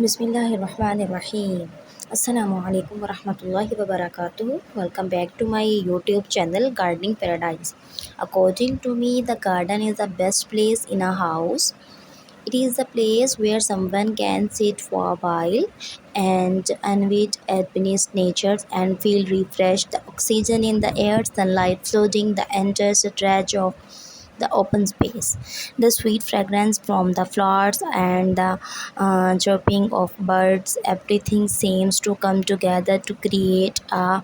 Bismillahirrahmanirrahim. Assalamu alaikum warahmatullahi wabarakatuh. Welcome back to my YouTube channel Gardening Paradise. According to me, the garden is the best place in a house. It is a place where someone can sit for a while and unwind beneath nature and feel refreshed. The oxygen in the air, sunlight flooding the entire stretch of the open space, the sweet fragrance from the flowers, and the chirping of birds, everything seems to come together to create a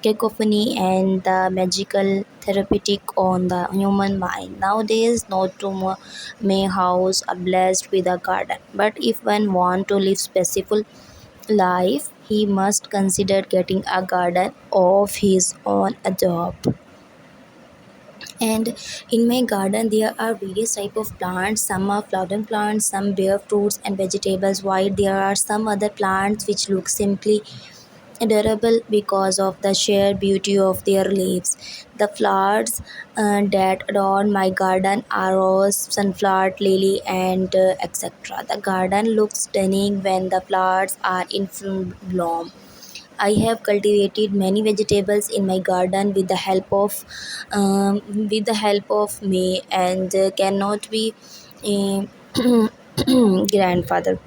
cacophony and the magical therapeutic on the human mind. Nowadays, not too may house are blessed with a garden, but if one want to live specific life, he must consider getting a garden of his own adopt. And in my garden there are various type of plants. Some are flowering plants, some bear fruits and vegetables, while there are some other plants which look simply adorable because of the sheer beauty of their leaves. The flowers that adorn my garden are rose, sunflower, lily, and etc. The garden looks stunning when the flowers are in full bloom. I have cultivated many vegetables in my garden with the help of me and cannot be a grandfather.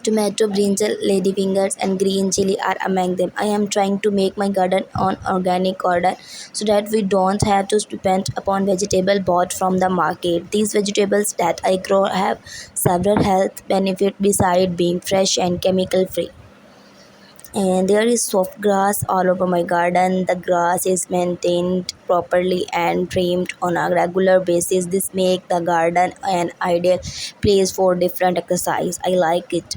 Tomato, brinjal, ladyfingers, and green chili are among them. I am trying to make my garden an organic garden so that we don't have to depend upon vegetable bought from the market. These vegetables that I grow have several health benefits beside being fresh and chemical free. And there is soft grass all over my garden. The grass is maintained properly and trimmed on a regular basis. This makes the garden an ideal place for different exercise. I like it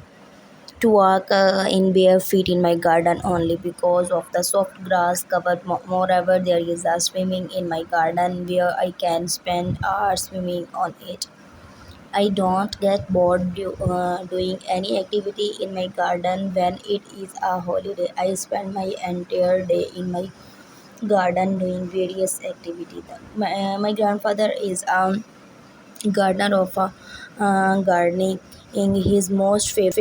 to walk in bare feet in my garden only because of the soft grass cover. Moreover, there is a swimming in my garden where I can spend hours swimming on it. I don't get bored doing any activity in my garden when it is a holiday. I spend my entire day in my garden doing various activities. My grandfather is a gardener of gardening. In his most favorite